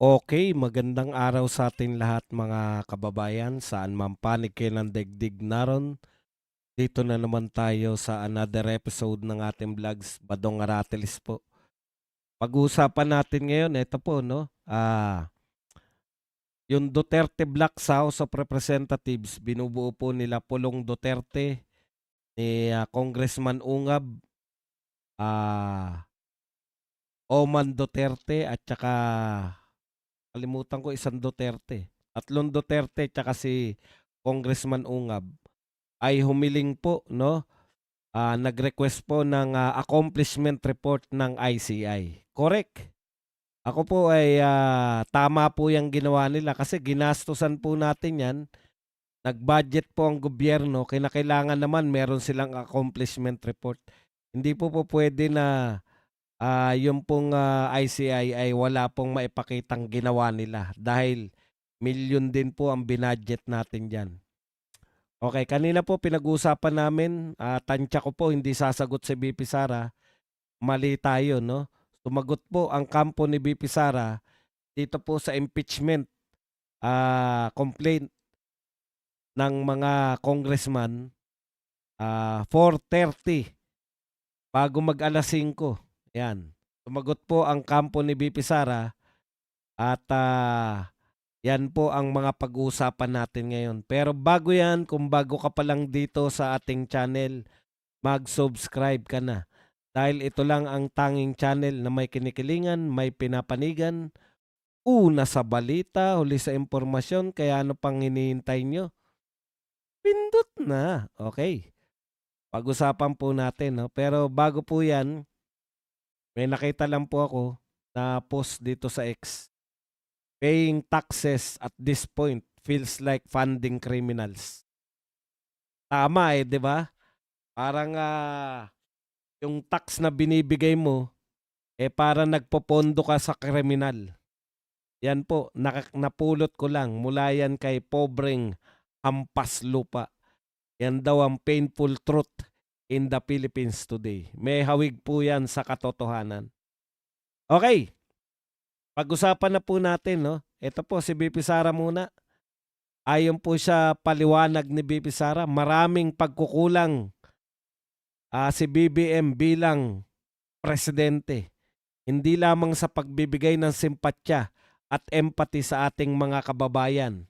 Okay, magandang araw sa ating lahat mga kababayan, saan man panig kayo ng daigdig naron. Dito na naman tayo sa another episode ng ating vlogs, Badong Aratilis po. Pag-uusapan natin ngayon, ito po, no? Yung Duterte Black sa House of Representatives, binubuo po nila Pulong Duterte, ni Congressman Ungab, ah, Oman Duterte, at saka kalimutan ko isang Duterte. Tatlong Duterte, at saka si Congressman Ungab ay humiling po, no, nag-request po ng, accomplishment report ng ICI. Correct. Ako po ay, tama po yang ginawa nila kasi ginastusan po natin 'yan. Nag-budget po ang gobyerno, kinakailangan naman meron silang accomplishment report. Hindi po po puwede na, yung pong, ICI ay wala pong maipakitang ginawa nila dahil milyon din po ang binudget natin diyan. Okay, kanina po pinag-uusapan namin, tantiya ko po hindi sasagot si VP Sara, mali tayo 'no. Sumagot po ang kampo ni VP Sara dito po sa impeachment, complaint ng mga congressman, 4:30 bago mag-alas-5, 'yan. Sumagot po ang kampo ni VP Sara at, yan po ang mga pag-uusapan natin ngayon. Pero bago 'yan, kung bago ka pa lang dito sa ating channel, mag-subscribe ka na. Dahil ito lang ang tanging channel na may kinikilingan, may pinapanigan, una sa balita, huli sa impormasyon, kaya ano pang hinihintay nyo? Pindot na. Okay, pag-usapan po natin. No? Pero bago po yan, may nakita lang po ako na post dito sa X. Paying taxes at this point feels like funding criminals. Tama eh, di ba? Parang yung tax na binibigay mo, para nagpopondo ka sa kriminal. Yan po, napulot ko lang mula yan kay pobreng hampas lupa. Yan daw ang painful truth in the Philippines today. May hawig po yan sa katotohanan. Okay, pag-usapan na po natin, no? Ito po si BP Sara muna. Ayon po siya paliwanag ni BP Sara, maraming pagkukulang, si BBM bilang presidente. Hindi lamang sa pagbibigay ng simpatya at empathy sa ating mga kababayan.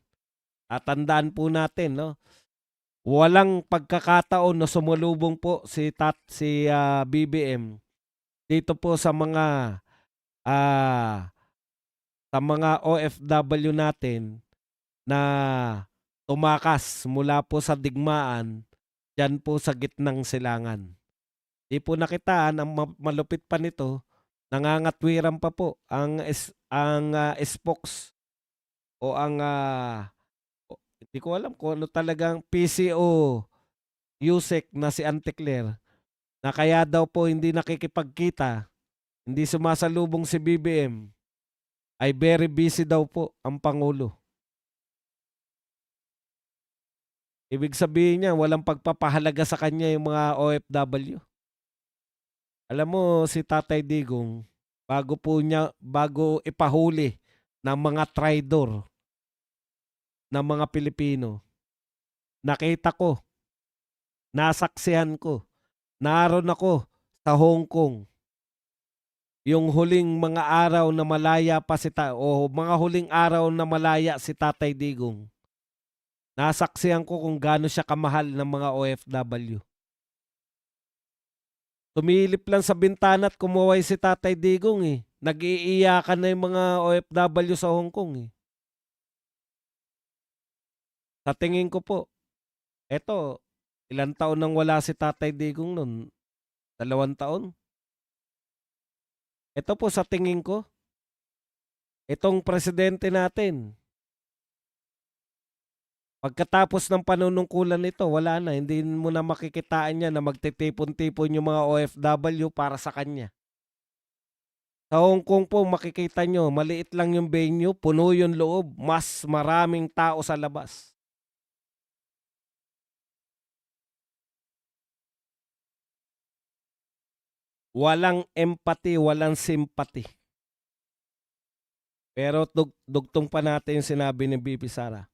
At tandaan po natin, no, walang pagkakataon na sumalubong po si BBM dito po ah, sa mga OFW natin na tumakas mula po sa digmaan diyan po sa gitnang silangan. 'Di po nakitaan ang malupit pa nito, nangangatwiran pa po ang spokes o hindi ko alam kung ano talagang PCO Yusek na si Auntie Claire, na kaya daw po hindi nakikipagkita, hindi sumasalubong si BBM, ay very busy daw po ang Pangulo. Ibig sabihin niya walang pagpapahalaga sa kanya yung mga OFW. Alam mo si Tatay Digong, bago ipahuli ng mga traidor ng mga Pilipino, nakita ko, nasaksihan ko, naroon ako sa Hong Kong. Yung huling mga araw na malaya pa o mga huling araw na malaya si Tatay Digong, nasaksihan ko kung gaano siya kamahal ng mga OFW. Tumilip lang sa bintana at kumuway si Tatay Digong eh. Nag-iiyakan na yung mga OFW sa Hong Kong eh. Sa tingin ko po, eto, ilang taon nang wala si Tatay Digong nun? 2 taon? Ito po sa tingin ko, itong presidente natin, pagkatapos ng panunungkulan nito, wala na. Hindi mo na makikitaan niya na magtitipon-tipon yung mga OFW para sa kanya. Sa Hong Kong po makikita nyo, maliit lang yung venue, puno yung loob, mas maraming tao sa labas. Walang empathy, walang sympathy. Pero dugtong pa natin yung sinabi ni BP Sara.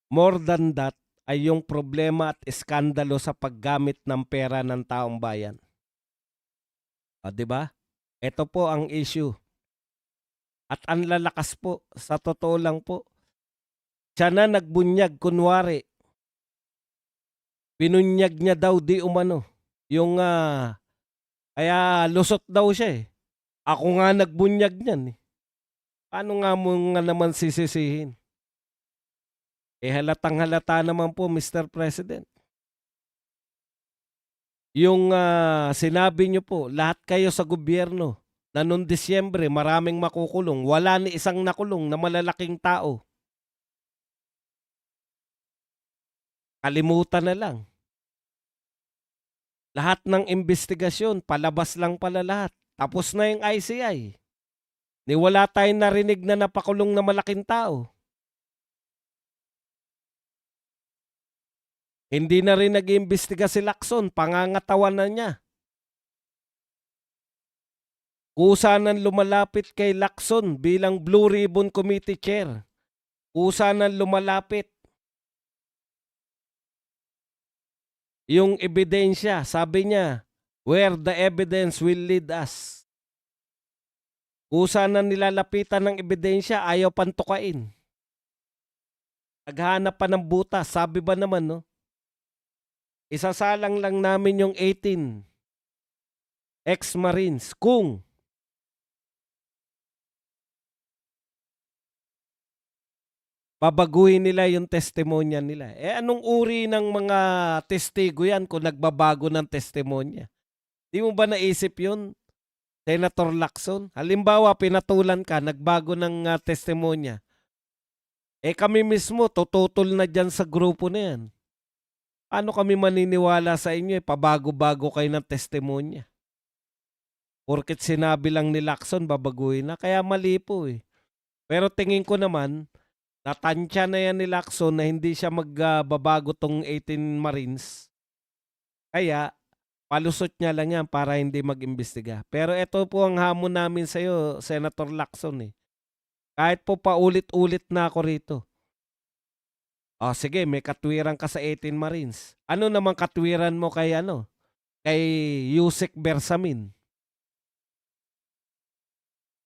More than that ay yung problema at iskandalo sa paggamit ng pera ng taong bayan. 'Di ba? Ito po ang issue. At ang lalakas po, sa totoo lang po. Siya na nagbunyag kunwari. Binunyag niya daw di umano. Yung kaya lusot daw siya eh. Ako nga nagbunyag niyan eh. Paano nga mo nga naman sisisihin? Halatang halata naman po, Mr. President. Yung sinabi niyo po, lahat kayo sa gobyerno na noong Disyembre maraming makukulong, wala ni isang nakulong na malalaking tao. Kalimutan na lang. Lahat ng investigasyon, palabas lang pala lahat. Tapos na yung ICI. Ni wala tayong narinig na napakulong na malaking tao. Hindi na rin nag-iimbestiga si Lacson, pangangatawan na niya. Kusa nang lumalapit kay Lacson bilang Blue Ribbon Committee Chair. Kusa nang lumalapit. Yung ebidensya, sabi niya, where the evidence will lead us. Kusa nang nilalapitan ng ebidensya, ayaw pantukain. Naghanap pa ng butas, sabi ba naman, no? Isasalang lang namin yung 18 ex-Marines kung babaguhin nila yung testimonya nila. Anong uri ng mga testigo yan kung nagbabago ng testimonya? Di mo ba naisip yun, Senator Lacson? Halimbawa, pinatulan ka, nagbago ng testimonya. Kami mismo, tututol na dyan sa grupo na yan. Paano kami maniniwala sa inyo? Pabago-bago kayo ng testimonya. Porket sinabi lang ni Lacson, babaguhin na. Kaya mali po eh. Pero tingin ko naman, natansya na yan ni Lacson na hindi siya magbabago tong 18 Marines. Kaya, palusot niya lang yan para hindi mag-imbestiga. Pero ito po ang hamon namin sa iyo, Senator Lacson eh. Kahit po paulit-ulit na ako rito. Sige, may katwiran ka sa 18 Marines. Ano naman katwiran mo kay Kay Yusek Bersamin?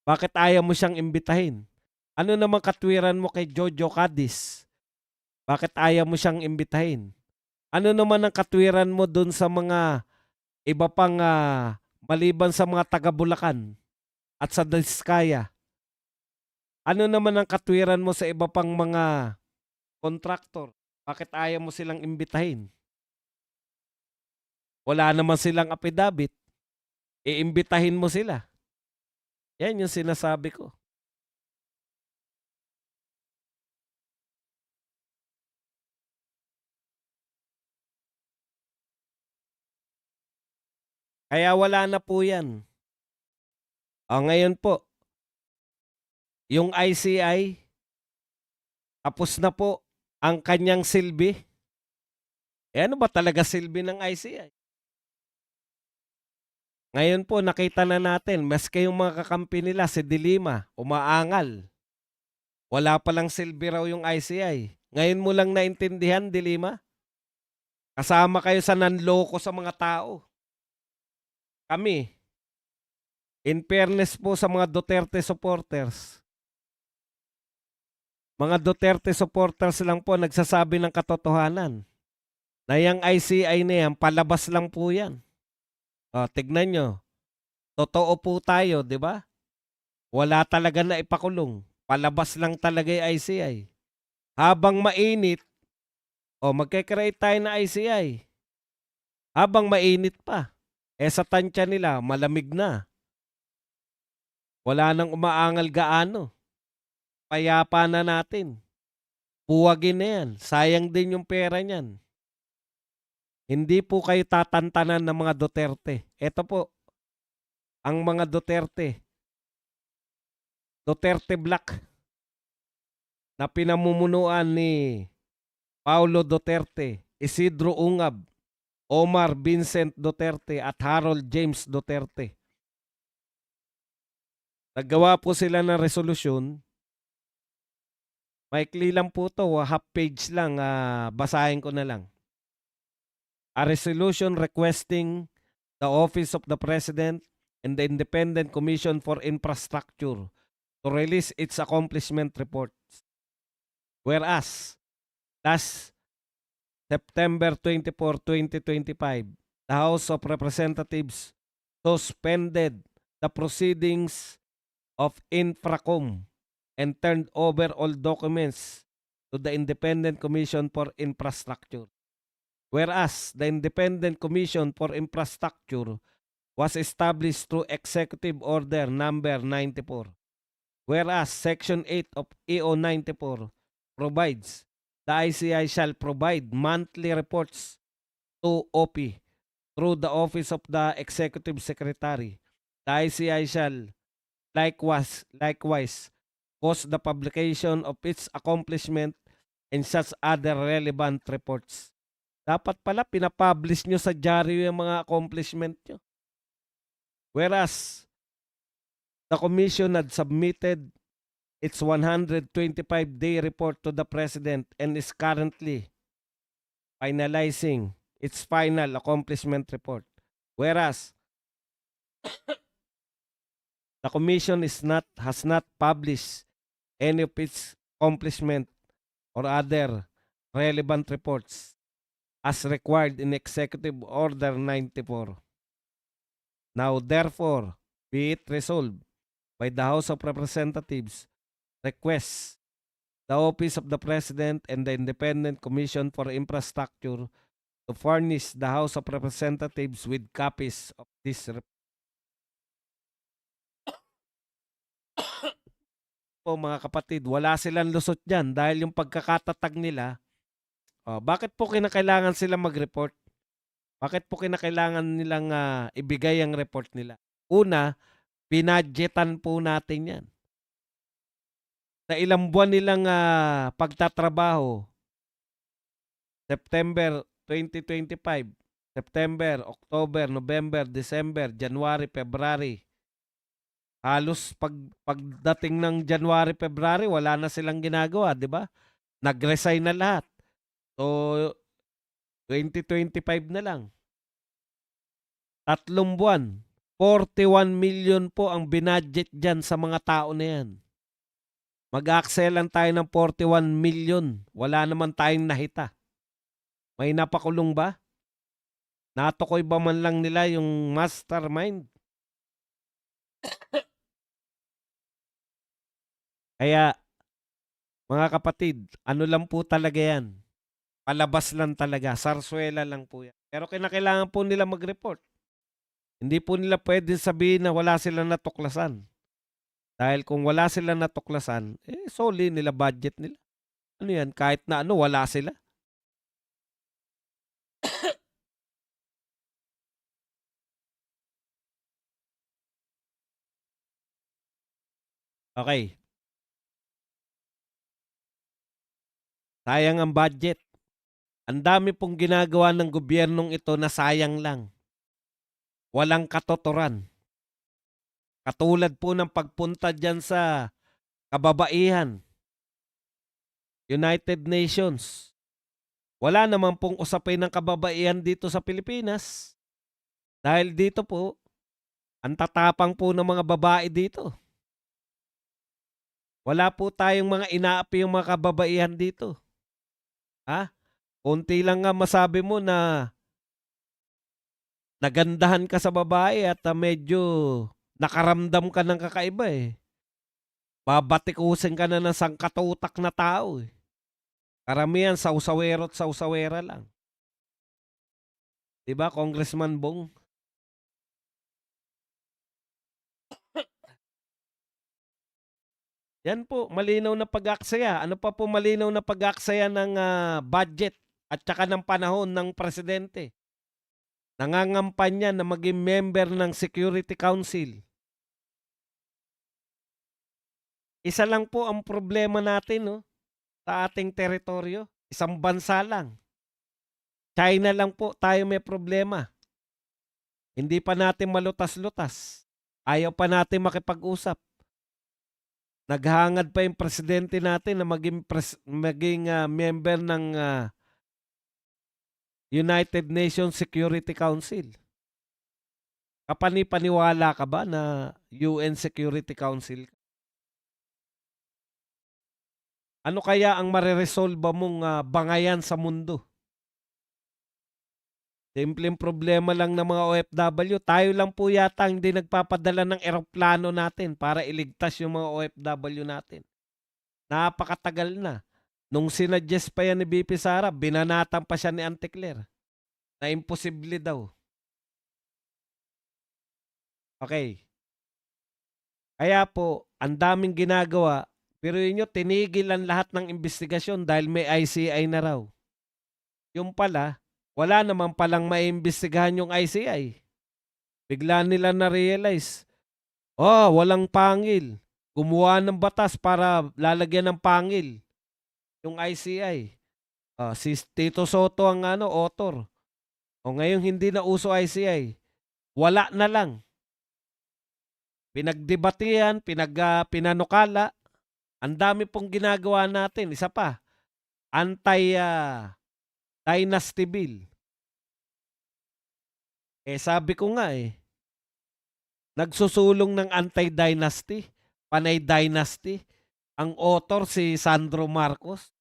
Bakit ayaw mo siyang imbitahin? Ano naman katwiran mo kay Jojo Cadiz? Bakit ayaw mo siyang imbitahin? Ano naman ang katwiran mo dun sa mga iba pang maliban sa mga taga Bulacan at sa Diskaya? Ano naman ang katwiran mo sa iba pang mga kontraktor? Bakit ayaw mo silang imbitahin? Wala naman silang affidavit. Iimbitahin mo sila. Yan yung sinasabi ko. Kaya wala na po yan. Ngayon po, yung ICI, tapos na po ang kanyang silbi. Ano ba talaga silbi ng ICI? Ngayon po, nakita na natin, maski yung mga kakampi nila, si Dilima, umaangal. Wala palang silbi raw yung ICI. Ngayon mo lang naintindihan, Dilima? Kasama kayo sa nanloko sa mga tao. Kami, in fairness po sa mga Duterte supporters, mga Duterte supporters lang po nagsasabi ng katotohanan. Na yung ICI na yan, palabas lang po yan. Tignan nyo. Totoo po tayo, di ba? Wala talaga na ipakulong. Palabas lang talaga yung ICI. Habang mainit, magkakreate tayo na ICI. Habang mainit pa. Sa tansya nila, malamig na. Wala nang umaangal gaano. Payapa na natin. Puwagin na yan. Sayang din yung pera niyan. Hindi po kayo tatantanan ng mga Duterte. Ito po, ang mga Duterte. Duterte Black na pinamumunuan ni Paulo Duterte, Isidro Ungab, Omar Vincent Duterte at Harold James Duterte. Naggawa po sila ng resolusyon Maikli lang po 'to, half page lang, basahin ko na lang. A resolution requesting the Office of the President and the Independent Commission for Infrastructure to release its accomplishment reports. Whereas, last September 24, 2025, the House of Representatives suspended the proceedings of Infracom and turned over all documents to the Independent Commission for Infrastructure. Whereas the Independent Commission for Infrastructure was established through Executive Order Number 94. Whereas Section 8 of EO 94 provides the ICI shall provide monthly reports to OP through the Office of the Executive Secretary. The ICI shall likewise cause the publication of its accomplishment and such other relevant reports. Dapat pala pinapublish nyo sa dyaryo yung mga accomplishment nyo. Whereas, the Commission had submitted its 125-day report to the President and is currently finalizing its final accomplishment report. Whereas, the Commission has not published any of its accomplishment or other relevant reports as required in Executive Order 94. Now, therefore, be it resolved by the House of Representatives requests the Office of the President and the Independent Commission for Infrastructure to furnish the House of Representatives with copies of this report. Po mga kapatid, wala silang lusot dyan dahil yung pagkakatatag nila, bakit po kinakailangan sila mag-report? Bakit po kinakailangan nilang ibigay ang report nila? Una, binadgetan po natin yan. Sa ilang buwan nilang pagtatrabaho, September 2025, September, October, November, December, January, February. Halos pagdating ng January, February, wala na silang ginagawa, di ba? Nag-resign na lahat. So, 2025 na lang. 3 buwan. 41 million po ang binadget dyan sa mga tao na yan. Mag-axelan tayo ng 41 million. Wala naman tayong nahita. May napakulong ba? Natukoy ba man lang nila yung mastermind? Kaya, mga kapatid, ano lang po talaga yan? Palabas lang talaga. Sarsuela lang po yan. Pero kinakailangan po nila mag-report. Hindi po nila pwede sabihin na wala silang natuklasan. Dahil kung wala silang natuklasan, solely nila budget nila. Ano yan? Kahit na ano, wala sila. Okay. Sayang ang budget. Ang dami pong ginagawa ng gobyernong ito na sayang lang. Walang katotoran. Katulad po ng pagpunta dyan sa kababaihan, United Nations. Wala naman pong usapin ng kababaihan dito sa Pilipinas. Dahil dito po, ang tatapang po ng mga babae dito. Wala po tayong mga inaapi yung mga kababaihan dito. Ha? Kunti lang nga masabi mo na nagandahan ka sa babae at medyo nakaramdam ka ng kakaiba eh. Babatikusin ka na ng sangkatutak na tao eh. Karamihan sausawero at sausawera lang. Diba, Congressman Bong? Yan po, malinaw na pag-aksaya. Ano pa po malinaw na pag-aksaya ng budget at saka ng panahon ng presidente? Nangangampanya na maging member ng Security Council. Isa lang po ang problema natin no, sa ating teritoryo. Isang bansa lang. China lang po tayo may problema. Hindi pa natin malutas-lutas. Ayaw pa natin makipag-usap. Naghangad pa yung presidente natin na maging member ng United Nations Security Council. Kapani-paniwala ka ba na UN Security Council? Ano kaya ang mareresolba mong bangayan sa mundo? Simpleng problema lang ng mga OFW. Tayo lang po yata hindi nagpapadala ng eroplano natin para iligtas yung mga OFW natin. Napakatagal na. Nung sinuggest pa yan ni BP Sara, binanatan pa siya ni Auntie Claire na imposible daw. Okay. Kaya po, ang daming ginagawa, pero yun tinigil ang lahat ng investigasyon dahil may ICI na raw. Yung pala, wala naman palang maiimbestigahan yung ICI. Bigla nila na-realize, walang pangil. Gumawa ng batas para lalagyan ng pangil yung ICI. Si Tito Soto ang author. Ngayon hindi na uso ICI. Wala na lang. Pinagdebatihan, pinanukala. Ang dami pong ginagawa natin. Isa pa, anti-dynasty bill. Sabi ko nga nagsusulong ng anti-dynasty, panay dynasty. Ang author si Sandro Marcos.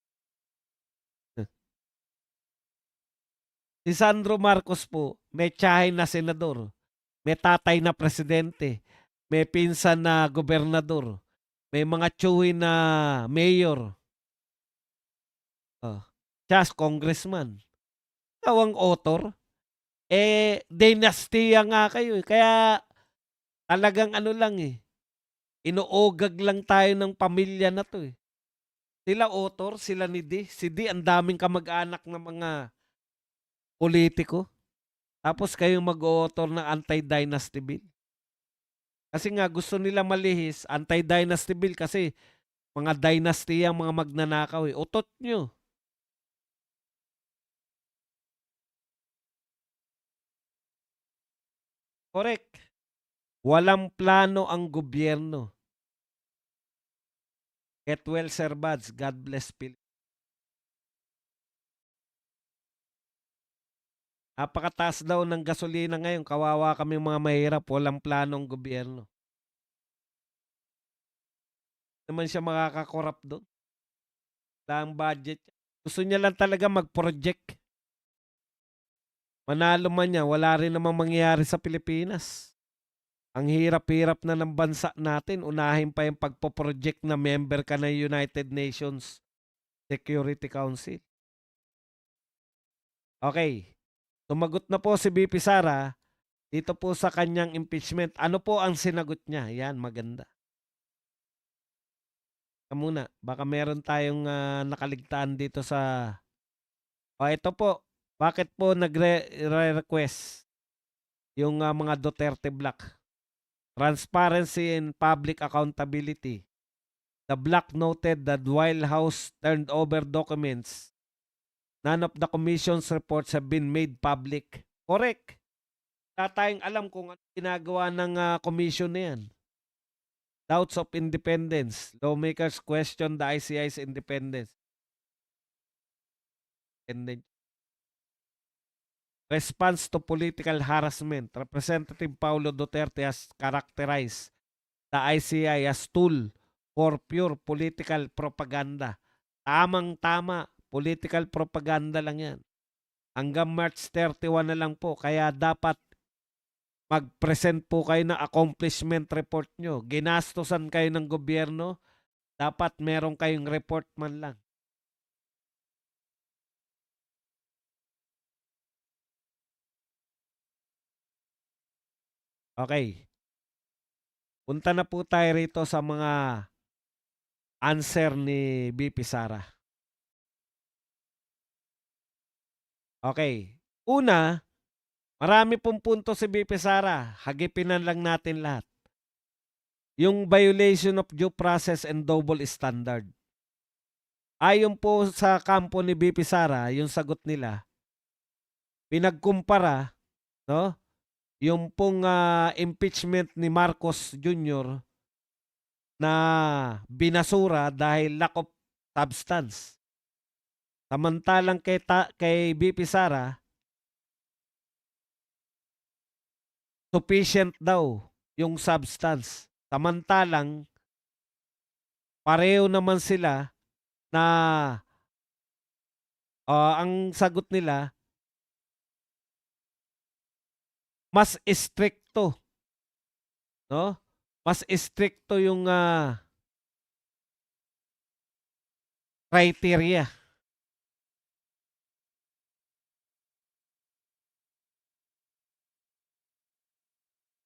Si Sandro Marcos po, may tiyahin na senador, may tatay na presidente, may pinsan na gobernador, may mga tiyuhin na mayor. Siya congressman. Ikaw ang author. Dynasty nga kayo. Kaya talagang lang inuugag lang tayo ng pamilya na to Sila author, sila ni D. Si D, ang daming kamag-anak ng mga politiko. Tapos kayong mag-author ng anti-dynasty bill. Kasi nga gusto nila malihis, anti-dynasty bill kasi mga dynasty ang mga magnanakaw Utot nyo. Correct. Walang plano ang gobyerno. Get well, Sir Bads. God bless Philippines. Napakataas daw ng gasolina ngayon. Kawawa kami mga mahirap. Walang planong gobyerno. Naman siya makakakorap doon. Wala ang budget. Gusto niya lang talaga mag-project. Manalo man niya, wala rin namang mangyayari sa Pilipinas. Ang hirap-hirap na ng bansa natin. Unahin pa yung pagpo-project na member ka ng United Nations Security Council. Okay. Tumagot na po si BP Sara dito po sa kanyang impeachment. Ano po ang sinagot niya? Yan, maganda. Muna, baka meron tayong nakaligtaan dito sa... ito po. Bakit po nagre-request yung mga Duterte Black? Transparency and public accountability. The Black noted that while House turned over documents, none of the Commission's reports have been made public. Correct. Wala tayong alam kung ano ginagawa ng commission na yan. Doubts of independence. Lawmakers question the ICI's independence. Response to political harassment. Representative Paulo Duterte has characterized the ICI as tool for pure political propaganda. Tamang-tama. Political propaganda lang yan. Hanggang March 31 na lang po. Kaya dapat mag-present po kayo ng accomplishment report nyo. Ginastosan kayo ng gobyerno, dapat meron kayong report man lang. Okay. Punta na po tayo rito sa mga answer ni BP Sara. Okay. Una, marami pong punto si BP Sara. Hagipinan lang natin lahat. Yung violation of due process and double standard. Ayon po sa kampo ni BP Sara, yung sagot nila, pinagkumpara, no? Yung pong impeachment ni Marcos Jr. na binasura dahil lack of substance. Samantalang kay BP Sara, sufficient daw yung substance. Samantalang pareho naman sila na ang sagot nila mas stricto, no? Mas stricto yung criteria.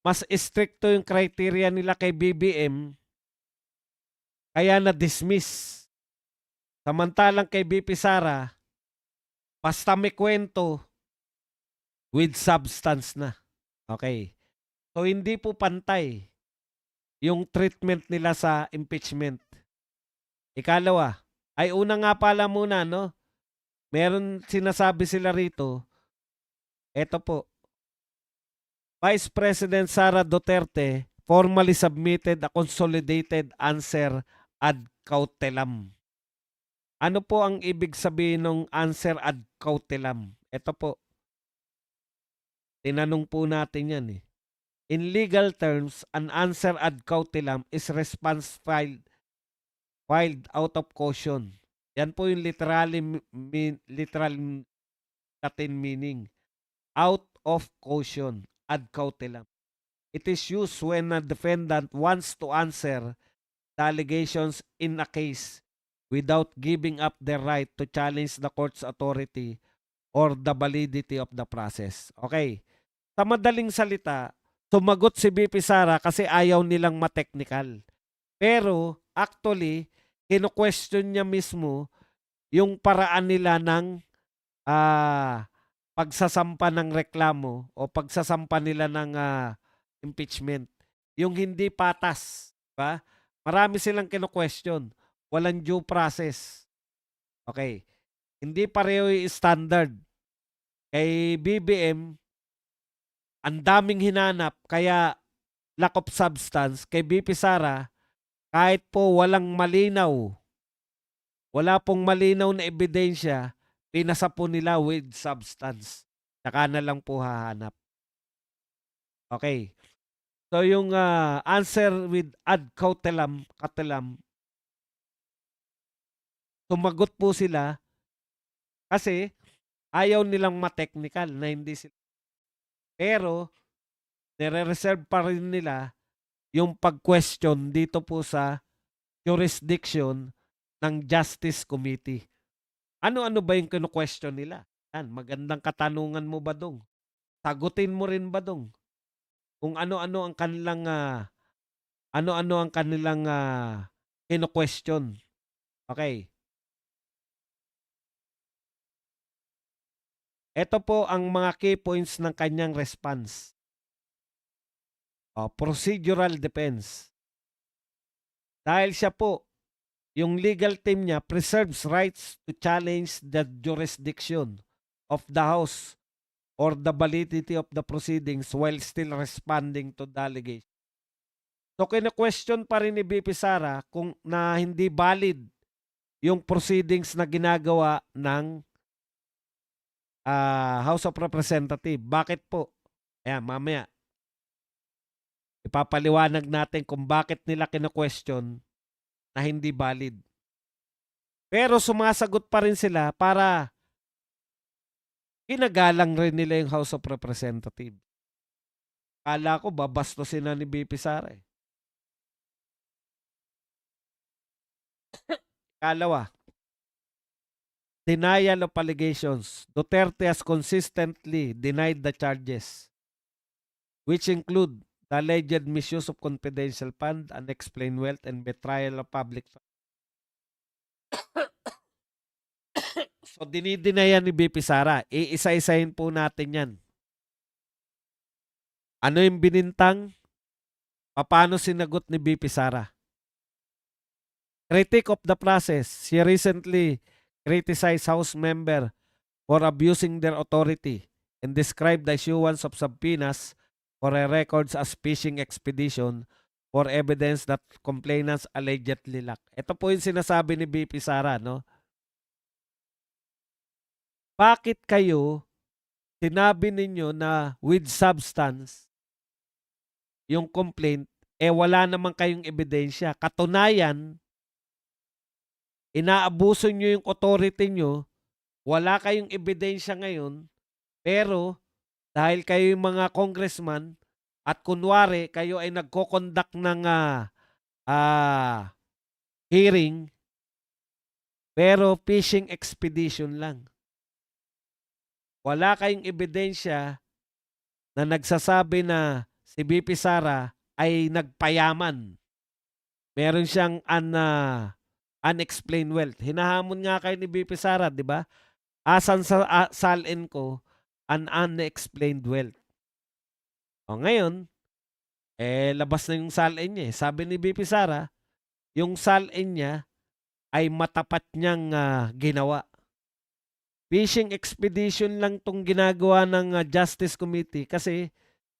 Mas stricto yung criteria nila kay BBM, kaya na-dismiss. Samantalang kay BP Sara, basta may kwento, with substance na. Okay. So, hindi po pantay yung treatment nila sa impeachment. Ikalawa, ay una nga pala muna, no? Meron sinasabi sila rito, eto po, Vice President Sara Duterte formally submitted a consolidated answer ad cautelam. Ano po ang ibig sabihin ng answer ad cautelam? Ito po. Tinanong po natin yan eh. In legal terms, an answer ad cautelam is response filed out of caution. Yan po yung literal Latin meaning. Out of caution, ad cautelam. It is used when a defendant wants to answer the allegations in a case without giving up their right to challenge the court's authority or the validity of the process. Okay. Sa madaling salita, sumagot si BP Sara kasi ayaw nilang ma-technical. Pero, actually, kino-question niya mismo yung paraan nila ng pagsasampa ng reklamo o pagsasampa nila ng impeachment. Yung hindi patas. Diba? Marami silang kino-question. Walang due process. Okay. Hindi pareho yung standard. Kay BBM, ang daming hinanap, kaya lack of substance. Kay BP Sara, kahit po walang malinaw, wala pong malinaw na ebidensya, pinasa po nila with substance. Saka na lang po hahanap. Okay. So yung answer with ad cautelam, sumagot po sila kasi ayaw nilang ma-technical na hindi sila. Pero, nire-reserve pa rin nila yung pag-question dito po sa jurisdiction ng Justice Committee. Ano-ano ba yung kino-question nila? Yan, magandang katanungan mo ba dong? Sagutin mo rin ba dong? Kung ano-ano ang kanilang kino-question. Okay. Ito po ang mga key points ng kanyang response. Procedural defense. Dahil siya po, yung legal team niya preserves rights to challenge the jurisdiction of the House or the validity of the proceedings while still responding to the allegation. So, kina-question pa rin ni BP Sara kung na hindi valid yung proceedings na ginagawa ng House of Representatives. Bakit po? Ayan, mamaya. Ipapaliwanag natin kung bakit nila kina-question na hindi valid. Pero sumasagot pa rin sila para ginagalang rin nila yung House of Representatives. Kala ko babastusin na ni BP Sara eh. Kalawa, denial of allegations. Duterte has consistently denied the charges, which include the alleged misuse of confidential fund, unexplained wealth, and betrayal of public funds. So, dinidinayan ni BP Sara. Iisa-isahin po natin yan. Ano yung binintang? Paano sinagot ni BP Sara? Critic of the process. She recently criticized House member for abusing their authority and described the issuance of subpoenas for her records as fishing expedition for evidence that complainants allegedly lack. Ito po yung sinasabi ni BP Sara, no? Bakit kayo sinabi ninyo na with substance yung complaint, wala naman kayong ebidensya. Katunayan, inaabuso nyo yung authority nyo, wala kayong ebidensya ngayon, pero dahil kayo yung mga congressman at kunwari kayo ay nagko-conduct ng hearing, pero fishing expedition lang. Wala kayong ebidensya na nagsasabi na si BP Sara ay nagpayaman. Meron siyang unexplained wealth. Hinahamon nga kayo ni BP Sara, di ba? Asan sa salin ko an unexplained wealth. O ngayon, labas na yung salin niya. Sabi ni BP Sara, yung salin niya ay matapat niyang ginawa. Fishing expedition lang tong ginagawa ng Justice Committee kasi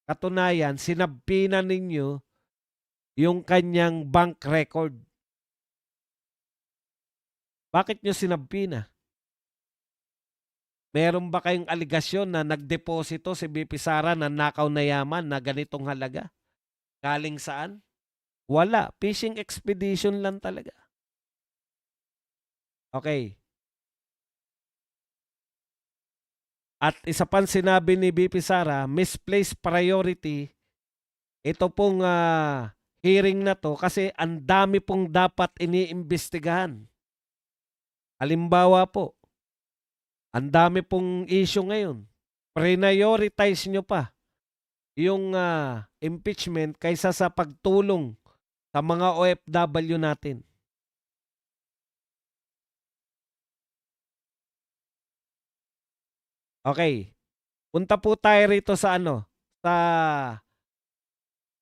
katunayan, sinabpina ninyo yung kanyang bank record. Bakit nyo sinabpina? Meron ba kayong aligasyon na nagdeposito si BP Sara na nakaw na yaman na ganitong halaga? Galing saan? Wala. Fishing expedition lang talaga. Okay. At isa pang sinabi ni BP Sara, misplaced priority. Ito pong hearing na to kasi ang dami pong dapat iniimbestigahan. Halimbawa po, ang dami pong issue ngayon. Prioritize nyo pa yung impeachment kaysa sa pagtulong sa mga OFW natin. Okay. Punta po tayo rito sa sa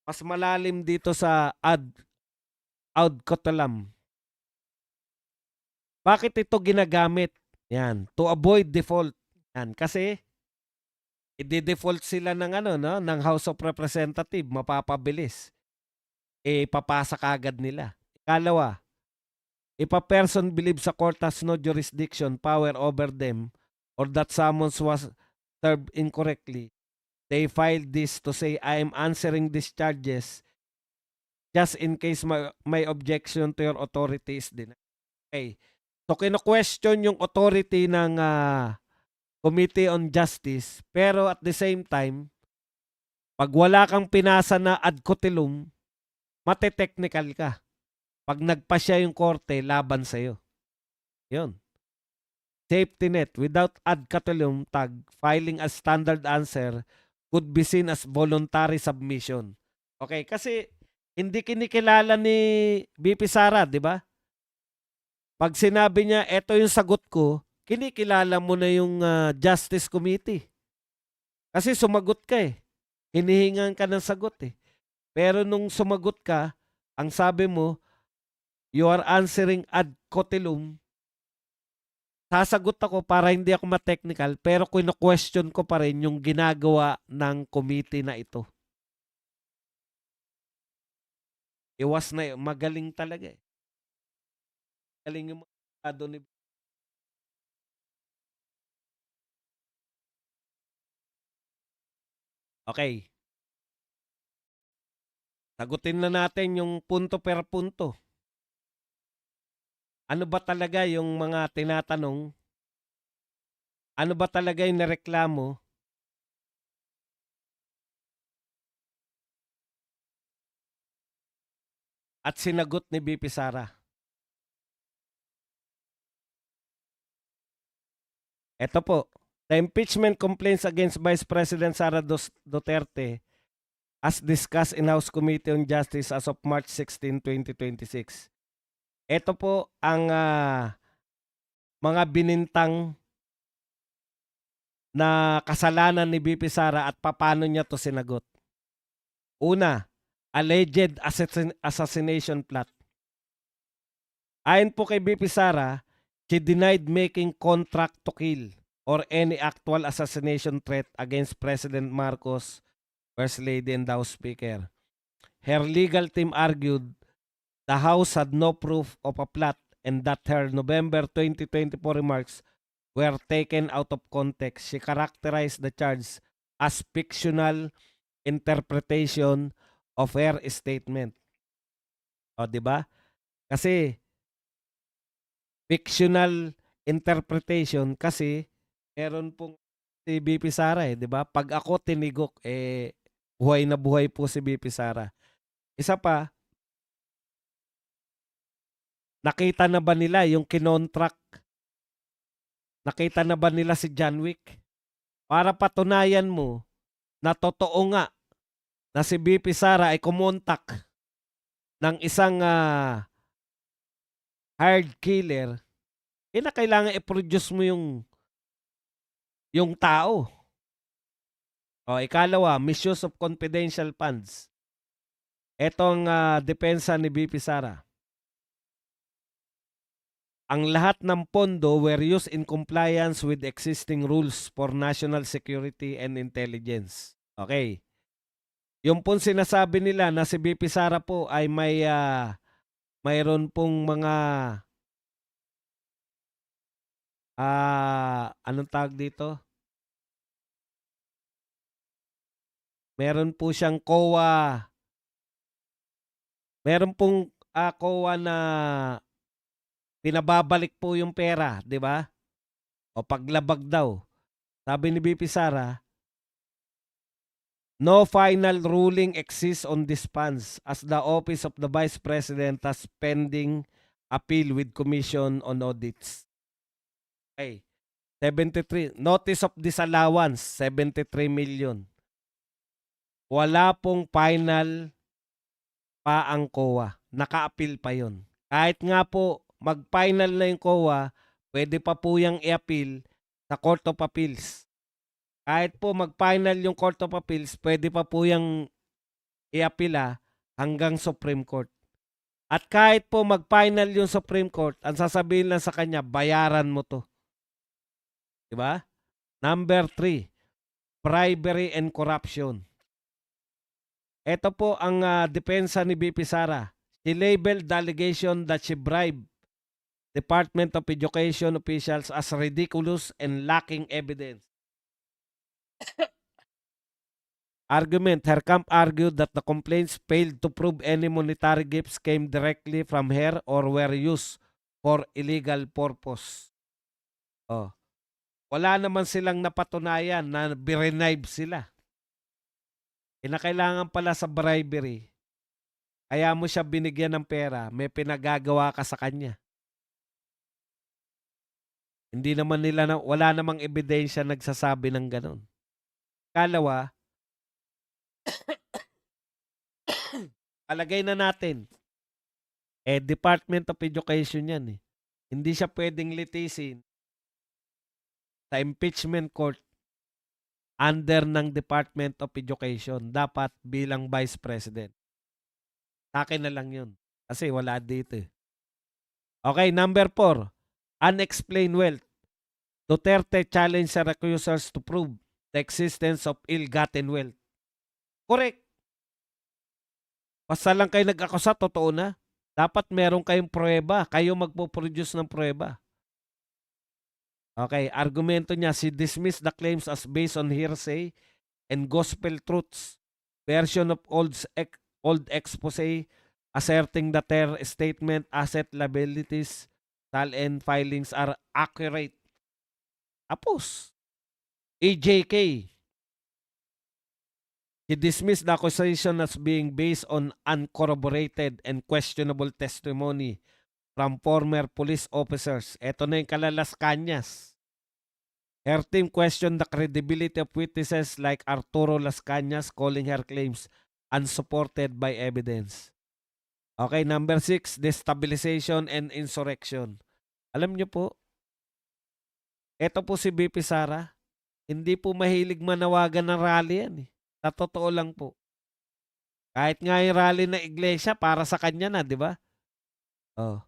mas malalim dito sa ad cotelam. Bakit ito ginagamit? Yan, to avoid default. Yan, kasi i-default sila ng ng House of Representative, mapapabilis. Papasa kagad nila. Ikalawa, if a person believes a court has no jurisdiction, power over them, or that summons was served incorrectly, they filed this to say, I am answering these charges just in case my objection to your authority is denied. Okay. So, kino-question yung authority ng Committee on Justice, pero at the same time, pag wala kang pinasa na ad cotelum, mate-technical ka. Pag nagpasya yung korte, laban sa'yo. Yun. Safety net without ad cotelum tag, filing as standard answer could be seen as voluntary submission. Okay, kasi hindi kinikilala ni BP Sara, di ba? Pag sinabi niya, eto yung sagot ko, kinikilala mo na yung Justice Committee. Kasi sumagot ka eh. Hinihingan ka ng sagot eh. Pero nung sumagot ka, ang sabi mo, you are answering ad cotelum, sasagot ako para hindi ako ma-technical, pero kino-question ko pa rin yung ginagawa ng committee na ito. Iwas na magaling talaga eh. Magaling yung mga ni Okay. Sagutin na natin yung punto per punto. Ano ba talaga yung mga tinatanong? Ano ba talaga yung nareklamo? At sinagot ni BP Sara. Ito po, the impeachment complaints against Vice President Sara Duterte as discussed in House Committee on Justice as of March 16, 2026. Ito po ang mga binintang na kasalanan ni BP Sara at paano niya to sinagot. Una, alleged assassination plot. Ayon po kay BP Sara, she denied making contract to kill or any actual assassination threat against President Marcos, First Lady and House Speaker. her legal team argued the House had no proof of a plot and that her November 2024 remarks were taken out of context. She characterized the charge as fictional interpretation of her statement. O, di ba? Kasi fictional interpretation kasi meron pong si BP Sara eh, di ba? Pag ako tinigok, buhay na buhay po si BP Sara. Isa pa, nakita na ba nila yung kinontract? Nakita na ba nila si John Wick? Para patunayan mo na totoo nga na si BP Sara ay kumontak ng isang hired killer, na kailangan i-produce mo yung tao. O, ikalawa, misuse of confidential funds. Etong depensa ni BP Sara. Ang lahat ng pondo were used in compliance with existing rules for national security and intelligence. Okay. Yung pong sinasabi nila na si BP Sara po ay mayroon pong mga anong tawag dito? Meron po siyang COA. Meron pong COA na pinababalik po yung pera, di ba? O paglabag daw. Sabi ni BP Sara, no final ruling exists on these funds as the Office of the Vice President has pending appeal with Commission on Audits. Okay. 73. Notice of disallowance, 73 million. Wala pong final pa ang COA. Naka-appeal pa yon. Kahit nga po mag-final na yung COA, pwede pa po yung i-appeal sa Court of Appeals. Kahit po mag-final yung Court of Appeals, pwede pa po yung i-appeal hanggang Supreme Court. At kahit po mag-final yung Supreme Court, ang sasabihin lang sa kanya, bayaran mo to. Diba? Number 3, bribery and corruption. Ito po ang depensa ni BP Sara. She labeled the allegation that she bribed Department of Education officials as ridiculous and lacking evidence. Argument. Her camp argued that the complaints failed to prove any monetary gifts came directly from her or were used for illegal purpose. Oh. Wala naman silang napatunayan na bribe sila. Kinakailangan pala sa bribery, kaya mo siya binigyan ng pera, may pinagagawa ka sa kanya. Hindi naman nila, wala namang ebidensya nagsasabi ng ganon. Kalawa, alagay na natin, Department of Education yan eh. Hindi siya pwedeng litisin sa impeachment court under ng Department of Education. Dapat bilang Vice President. Sa akin na lang yun. Kasi wala dito eh. Okay, number 4. Unexplained wealth. Duterte challenged her accusers to prove the existence of ill-gotten wealth. Correct. Basta lang kayo nag-akusa, totoo na. Dapat meron kayong pruweba. Kayo magpo-produce ng pruweba. Okay, argumento niya, she dismissed the claims as based on hearsay and gospel truths. Version of old expose asserting that her statement, asset liabilities, and filings are accurate. Tapos, EJK. He dismissed the accusation as being based on uncorroborated and questionable testimony from former police officers. Ito na yung kalalas kanyas. Her team questioned the credibility of witnesses like Arturo Las Cañas, calling her claims unsupported by evidence. Okay, number 6, destabilization and insurrection. Alam niyo po, ito po si BP Sara, hindi po mahilig manawagan ng rally yan eh. Sa totoo lang po. Kahit nga yung rally na iglesia, para sa kanya na, di ba? Oh.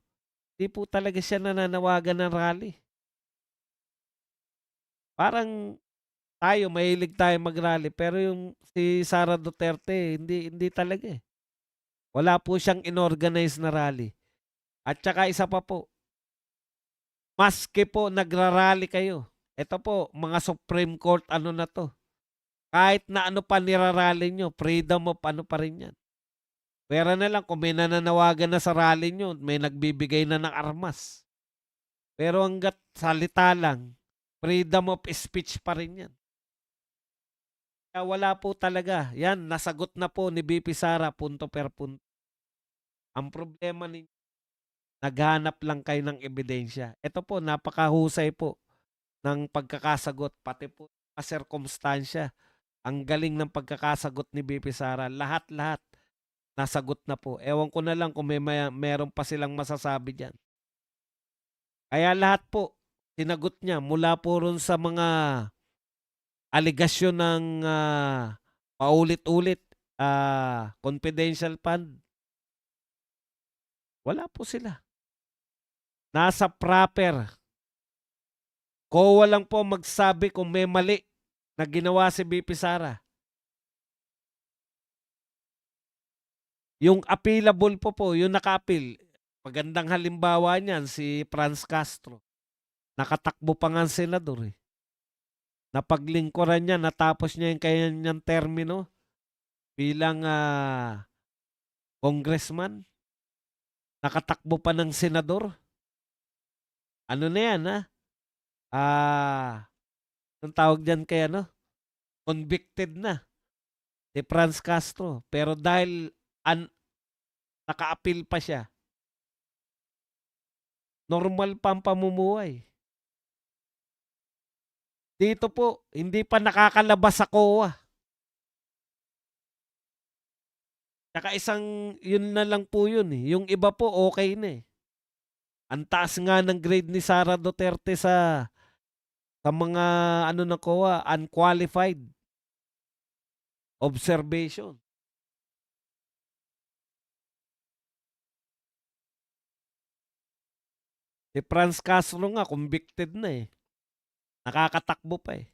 Hindi po talaga siya nananawagan ng rally. Parang tayo, mahilig tayo mag-rally, pero yung si Sara Duterte, hindi talaga eh. Wala po siyang inorganize na rally. At saka isa pa po, maski po nagrarally kayo. Ito po, mga Supreme Court ano na to. Kahit na ano pa nirarally nyo, freedom of ano pa rin yan. Pera na lang kung may nananawagan na sa rally nyo, may nagbibigay na ng armas. Pero hanggat salita lang, freedom of speech pa rin yan. Kaya wala po talaga. Yan, nasagot na po ni BP Sara punto per punto. Ang problema ninyo, naghanap lang kayo ng ebidensya. Ito po, napakahusay po ng pagkakasagot, pati po sirkumstansya. Ang galing ng pagkakasagot ni BP Sara. Lahat-lahat nasagot na po. Ewan ko na lang kung meron pa silang masasabi dyan. Kaya lahat po, sinagot niya mula po ron sa mga aligasyon ng paulit-ulit, confidential fund. Wala po sila. Nasa proper. COA lang po magsabi kung may mali na ginawa si BP Sara. Yung appealable po, yung naka-appeal, magandang halimbawa niyan si Franz Castro. Nakatakbo pa nga ang senador eh. Napaglingkuran niya, natapos niya yung kanyang termino bilang congressman. Nakatakbo pa ng senador. Ano na yan ha? Ang tawag dyan kay ano? Convicted na si Franz Castro. Pero dahil naka-appeal pa siya, normal pa ang pamumuhay. Dito po, hindi pa nakakalabas sa COA. Tsaka yun na lang po yun eh. Yung iba po, okay na eh. Ang taas nga ng grade ni Sara Duterte sa mga ano na COA, unqualified observation. Si Franz Castro nga, convicted na eh. Nakakatakbo pa eh.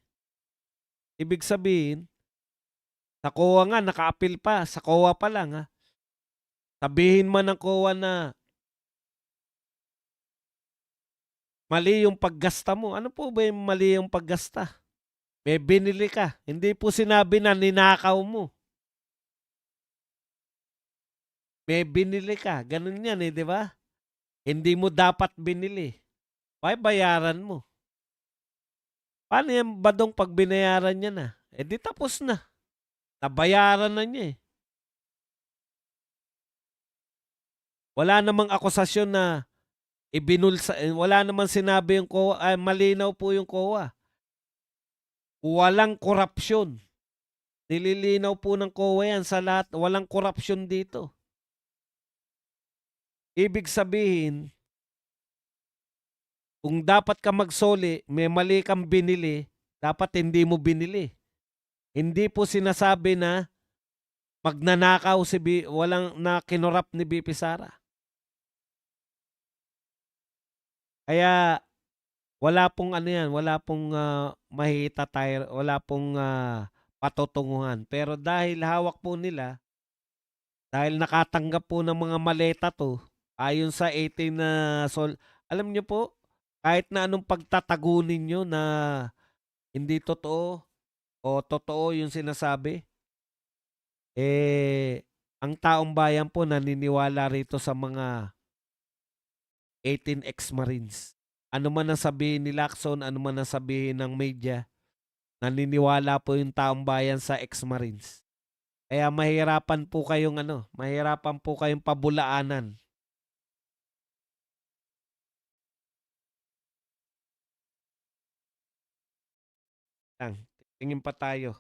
Ibig sabihin, sa COA nga, naka-appeal pa. Sa COA pa lang ha. Sabihin man ng COA na mali yung paggasta mo. Ano po ba yung mali yung paggasta? May binili ka. Hindi po sinabi na ninakaw mo. May binili ka. Ganun yan eh, di ba? Hindi mo dapat binili. Bayaran mo. Paano yan ba dong pag binayaran niya na? Eh di tapos na. Nabayaran na niya eh. Wala namang akusasyon na wala namang sinabi yung COA. Malinaw po yung COA. Walang korupsyon. Nililinaw po ng COA yan sa lahat. Walang korupsyon dito. Ibig sabihin, kung dapat ka magsoli, may mali kang binili, dapat hindi mo binili. Hindi po sinasabi na magnanakaw walang na kinurap ni BP Sara. Kaya wala pong ano yan, wala pong mahita tayo, wala pong patutunguhan. Pero dahil hawak po nila, dahil nakatanggap po ng mga maleta to, ayon sa 18 na alam niyo po, kahit na anong pagtatago ninyo na hindi totoo o totoo yung sinasabi, ang taong bayan po naniniwala rito sa mga 18 ex-Marines. Ano man ang sabihin ni Lacson, ano man ang sabihin ng media, naniniwala po yung taong bayan sa ex-Marines. Kaya mahirapan po kayong pabulaanan. Tingin pa tayo.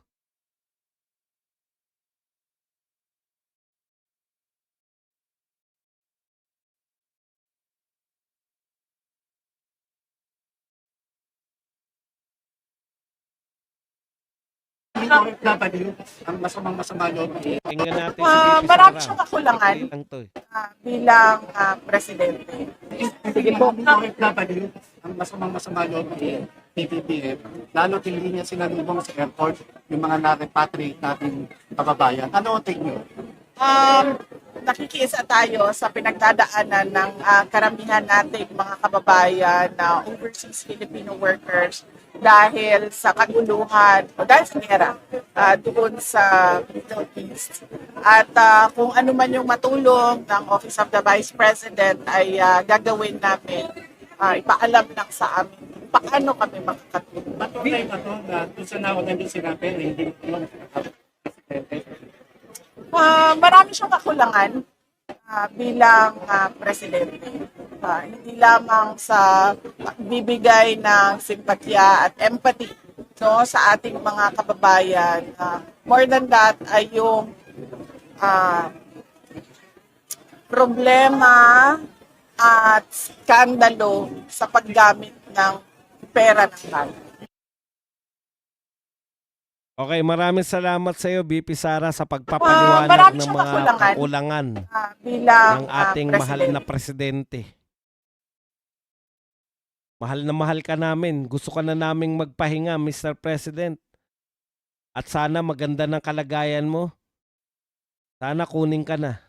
OFW, ang masamang-masama loob. Tingnan natin si BP Marami Sara. siyang kakulangan Lang to eh. bilang presidente. Sige po, OFW, ang masamang-masama loob ng PPPF, lalo hindi niya sinalubong sa airport yung mga na-repatriate nating kababayan. Ano ang take nyo? nakikiisa tayo sa pinagdadaanan ng karamihan nating mga kababayan na overseas Filipino workers dahil sa kaguluhan o dahil sa gera doon sa Middle East. At kung ano man yung matulong ng Office of the Vice President ay gagawin namin. Ipaalam lang sa amin kung paano kami makakatulong. Patunay ba to na doon sa nawagan din sinabi na hindi mo presidente? Marami siyang kakulangan bilang presidente. Hindi lamang sa bibigay ng simpatya at empathy no, sa ating mga kababayan. More than that ay yung problema at skandalo sa paggamit ng pera ng bayan. Okay, maraming salamat sa iyo, BP Sara, sa pagpapaliwanag marami ng siyang mga kakulangan. kakulangan Bilang ng ating mahal presidente. na presidente. Mahal na mahal ka namin. Gusto ka na naming magpahinga, Mr. President. At sana maganda ng kalagayan mo. Sana kunin ka na.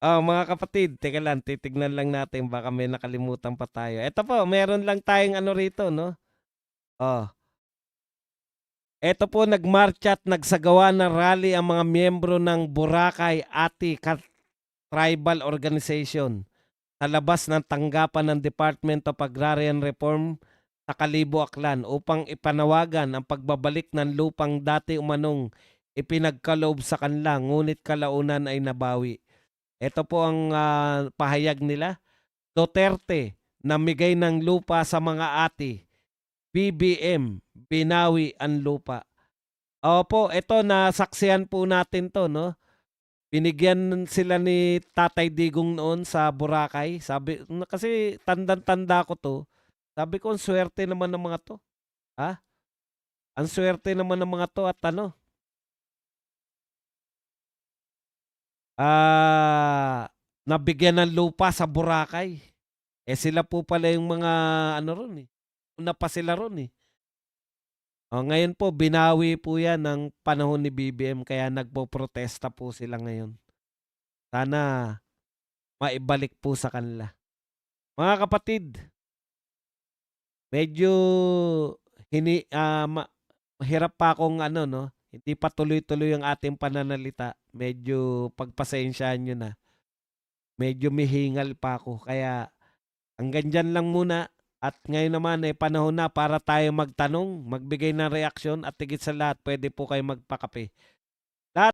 Mga kapatid, teka lang, titignan lang natin, baka may nakalimutan pa tayo. Ito po, meron lang tayong ano rito, no? Oh. Ito po, nagmarch at nagsagawa ng rally ang mga miyembro ng Boracay Ati Tribal Organization sa labas ng tanggapan ng Department of Agrarian Reform sa Kalibo, Aklan upang ipanawagan ang pagbabalik ng lupang dati umanong ipinagkaloob sa kanila, ngunit kalaunan ay nabawi. Ito po ang pahayag nila. Duterte, namigay ng lupa sa mga ati. BBM, binawi ang lupa. Opo, ito nasaksihan po natin to, no? Binigyan sila ni Tatay Digong noon sa Boracay. Sabi, kasi tandang-tanda ko to. Sabi ko, ang swerte naman ng mga to. Ha? Ang swerte naman ng mga to at ano? Nabigyan ng lupa sa Boracay. Sila po pala yung mga ano ron eh. Una pa sila ron eh. Ngayon po, binawi po yan ng panahon ni BBM kaya nagpo-protesta po sila ngayon. Sana maibalik po sa kanila. Mga kapatid, medyo mahirap pa akong ano, no? Hindi pa tuloy-tuloy ang ating pananalita. Medyo pagpasensyahan nyo na. Medyo mihingal pa ako. Kaya hanggang dyan lang muna. At ngayon naman panahon na para tayo magtanong, magbigay ng reaksyon at higit sa lahat pwede po kayo magpakape.